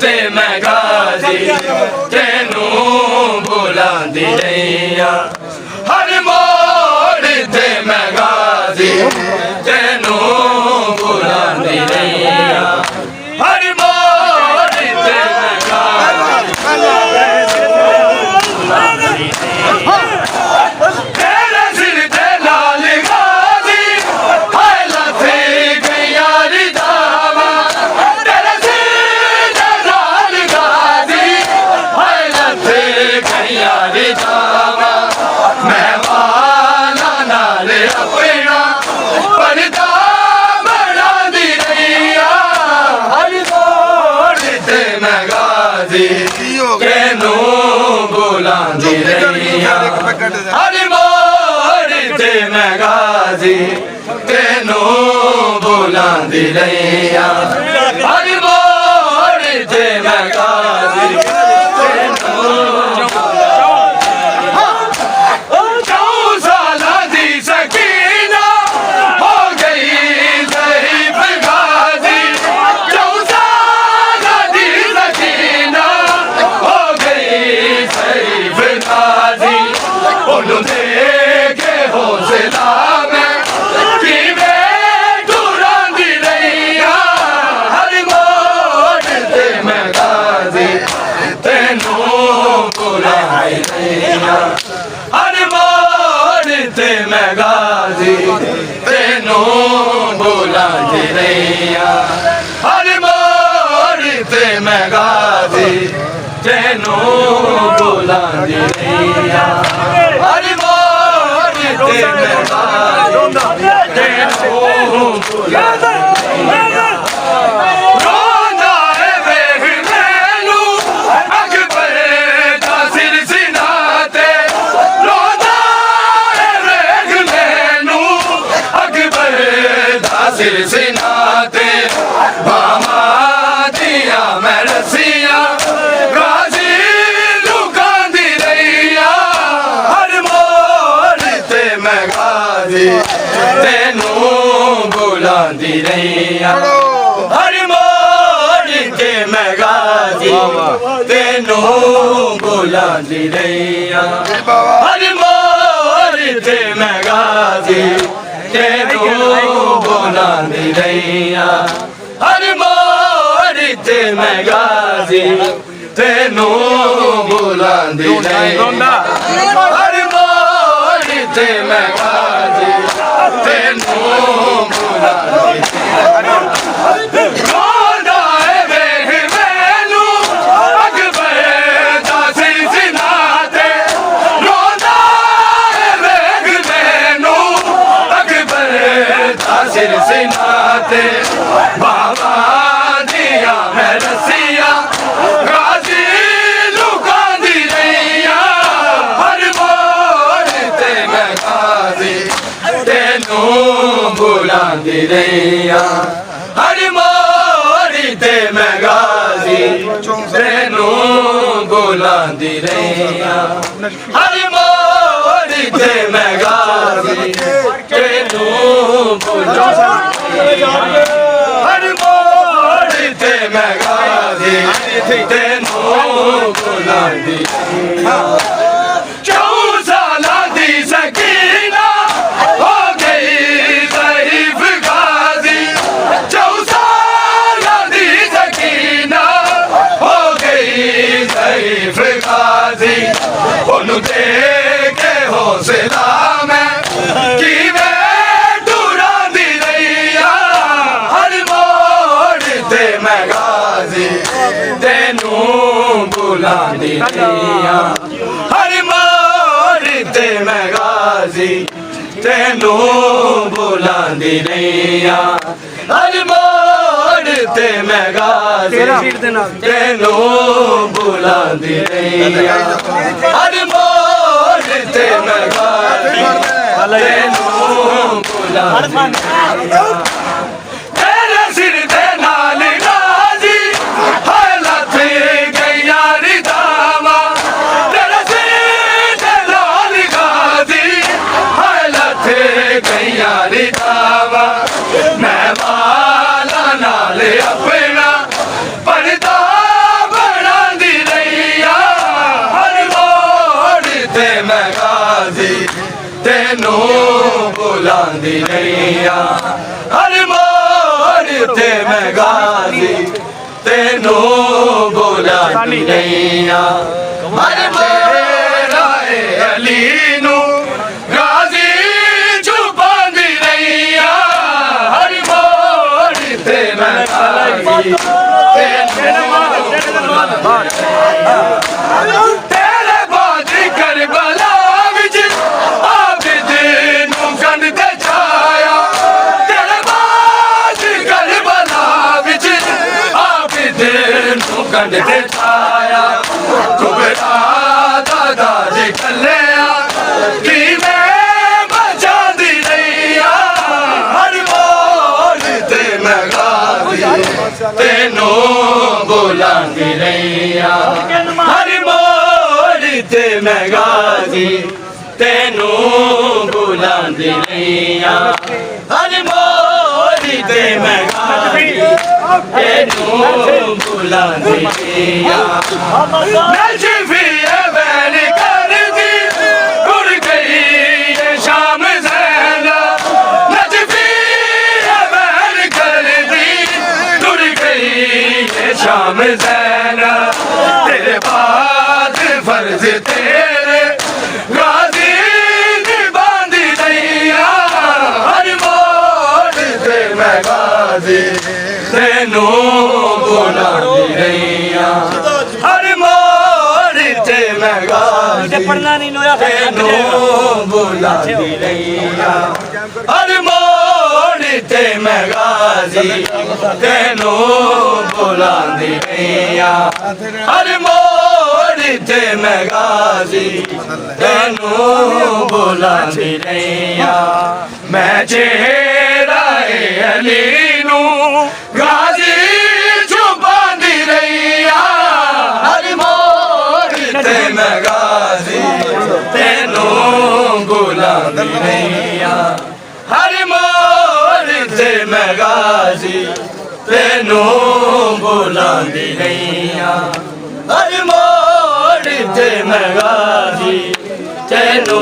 ਤੇ ਮੈਂ ਗਾਜ਼ੀ ਤੈਨੂੰ ਬੁਲਾਉਂਦੀ ਰਹੀ ਆ ਹਰ ਮੋੜ ਤੇ ਮੈਂ ਗਾਜ਼ੀ ਤੈਨੂੰ ਬੁਲਾਉਂਦੀ ਰਹੀ ਆ ਹਰ ਮੋੜ ਤੇ ਮੈਂ ਗਾਜ਼ੀ ਤੇਰੇ ਸਿਰ ਤੇ ਲਾਲ ਗਾਜ਼ੀ ਹਾਏ ਲੱਥੇ ਗਈਆਂ ਰਿਦਾਵਾ ਤੇਰੇ ਸਿਰ ਤੇ ਲਾਲ ਗਾਜ਼ੀ ਹਾਏ ਲੱਥੇ ਗਈਆਂ ਰਿਦਾਵਾ ਮੈਂ ਵਾਲਾ ਨਾਲ ਆਪਣਾ ਪਰਦਾ ਬਣਾਉਂਦੀ ਰਹੀ ਆ ਹਰ ਮੋੜ ਤੇ ਮੈਂ ਗਾਜ਼ੀ ਤੈਨੂੰ ਬੁਲਾਉਂਦੀ ਰਹੀ ਆ ਹਰ ਮੋੜ ਤੇ ਮੈਂ ਗਾਜ਼ੀ ਤੈਨੂੰ ਬੁਲਾਉਂਦੀ ਰਹੀ ਆ ਹਰ ਮੋੜ ਤੇ ਮੈਂ ਗਾਜ਼ੀ ਹਰ ਮੋੜ ਤੇ ਮੈਂ ਗਾਜ਼ੀ ਤੈਨੂੰ ਬੁਲਾਉਂਦੀ ਰਹੀ ਆ ਹਰ ਮੋੜ ਤੇ ਮੈਂ ਗਾਜ਼ੀ ਤੈਨੂੰ ਬੁਲਾਉਂਦੀ ਰਹੀ ਆ ਹਰ ਮੋੜ ਤੇ ਮੈਂ ਗਾਜ਼ੀ ਤੈਨੂੰ ਬੁਲਾਉਂਦੀ ਰਹੀ ਆ ਸਿਰ ਸਿਨਾ ਤੇ ਬਾਹਾਂ ਦੀਆਂ ਮੈਂ ਰੱਸੀਆਂ ਗਾਜ਼ੀ ਲੁਕਾਉਂਦੀ ਰਹੀ ਆ ਹਰ ਮੋੜ ਤੇ ਮੈਂ ਗਾਜ਼ੀ ਤੈਨੂੰ ਬੁਲਾਉਂਦੀ ਰਹੀ ਆ ਹਰ ਮੋੜ ਤੇ ਮੈਂ ਗਾਜ਼ੀ ਤੈਨੂੰ ਬੁਲਾਉਂਦੀ ਰਹੀ ਆ ਹਰ ਮੋੜ ਤੇ ਮੈਂ ਗਾਜ਼ੀ ਤੈਨੂੰ ਬੁਲਾਉਂਦੀ ਰਹੀ ਆ ਹਰ ਮੋੜ ਤੇ ਮੈਂ ਗਾਜ਼ੀ ਤੈਨੂੰ ਬੁਲਾਉਂਦੀ ਰਹੀ ਹਰ ਮੋੜ ਤੇ ਮੈਂ ਗਾਜ਼ੀ ਤੈਨੂੰ ਬੁਲਾਉਂਦੀ ਸਿਰ ਸਿਨਾ ਤੇ ਬਾਹਾਂ ਦੀਆਂ ਮੈਂ ਰੱਸੀਆਂ ਗਾਜ਼ੀ ਲੁਕਾਉਂਦੀ ਰਹੀ ਆ ਹਰ ਮੋੜ ਤੇ ਮੈਂ ਗਾਜ਼ੀ ਤੈਨੂੰ ਬੁਲਾਉਂਦੀ ਰਹੀ ਆ ਹਰ ਮੋੜ ਤੇ ਮੈਂ ਗਾਜ਼ੀ ਤੈਨੂੰ ਬੁਲਾਉਂਦੀ ਰਹੀ ਆ ਹਰ ਮੋੜ ਤੇ ਮੈਂ ਗਾਜ਼ੀ ਤੈਨੂੰ ਹਰ ਮੋੜ ਤੇ ਮੈਂ ਗਾਜ਼ੀ ਤੈਨੂੰ ਬੁਲਾਉਂਦੀ 4 ਸਾਲਾਂ ਦੀ ਸਕੀਨਾ ਹੋ ਗਈ ਜ਼ਈਫ ਗਾਜ਼ੀ 4 ਸਾਲਾਂ ਦੀ ਸਕੀਨਾ ਹੋ ਗਈ ਜ਼ਈਫ ਗਾਜ਼ੀ ਉਹਨੂੰ ਦੇ ਕੇ ਹੌਸਲਾ ਮੈਂ ਕਿਵੇਂ ਮੈਂ ਗਾਜ਼ੀ ਤੈਨੂੰ ਬੁਲਾਉਂਦੀ ਰਹੀ ਆ ਹਰ ਮੋੜ ਤੇ ਮੈਂ ਗਾਜ਼ੀ ਤੈਨੂੰ ਬੁਲਾਉਂਦੀ ਰਹੀ ਆ ਹਰ ਮੋੜ ਤੇ ਮੈਂ ਗਾਜ਼ੀ ਤੈਨੂੰ ਬੁਲਾਉਂਦੀ ਰਹੀ ਆ ਹਰ ਮੋੜ ਤੇ ਮੈਂ ਗਾਜ਼ੀ ਤੈਨੂੰ ਬੁਲਾਉਂਦੀ ਤੇਰੇ ਸਿਰ ਤੇ ਨਾਲ ਗਾਜ਼ੀ ਹਾਏ ਲੱਥੇ ਗਈਆਂ ਰਿਦਾਵਾ ਤੇਰੇ ਸਿਰ ਤੇ ਨਾਲ ਗਾਜ਼ੀ ਹਾਏ ਲੱਥੇ ਗਈਆਂ ਰਿਦਾਵਾ ਮੈਂ ਵਾਲਾ ਨਾਲ ਆਪਣਾ ਪਰਦਾ रहिया हर मोड़ ते मैं गाजी तेनू बुलांदी रहिया हर मोड़ा अली नू गाजी छुपांदी रहिया हर मोड़ ते मैं गाजी तेरे बाद करबला विच आबिद नू कंड ते छाया तेरे बाद करबला विच आबिद नू कंड ते छाया कुबरा दादा जी कलिया कि मैं बचांदी रहिया हर मोड़ ते मैं गाजी तेनू बुलांदी रहिया हर मोड़ ते मैं गाजी तेनू बुलांदी रहिया हर मोड़ ते मैं गाजी तेनू बुलांदी रहिया नजफी बैन कर दी उड़ गई ये शाम ज़ैना नजफी बैन कर दी उड़ गई ये शाम ज़ैना तेरे बाद फर्ज तेरे गाजी निभांदी रहिया हर मोड़ ते मैं गाजी तेनू बुलांदी रहिया हर मोड़ ते मैं गाजी तेनू बुलांदी रहिया हर मोड़ ते मैं गाजी तेनू बुलांदी रहिया हर मोड़ ते मैं गाजी तेनू बुलांदी रहिया मैं चेहरा अली नू गाजी छुपांदी रहिया हर मोड़ ते मैं गाजी तेनू बुलांदी रहिया हर मोड़ ते मैं गाजी तेनू बुलांदी रहिया हर मोड़ ते मैं गाजी तेनू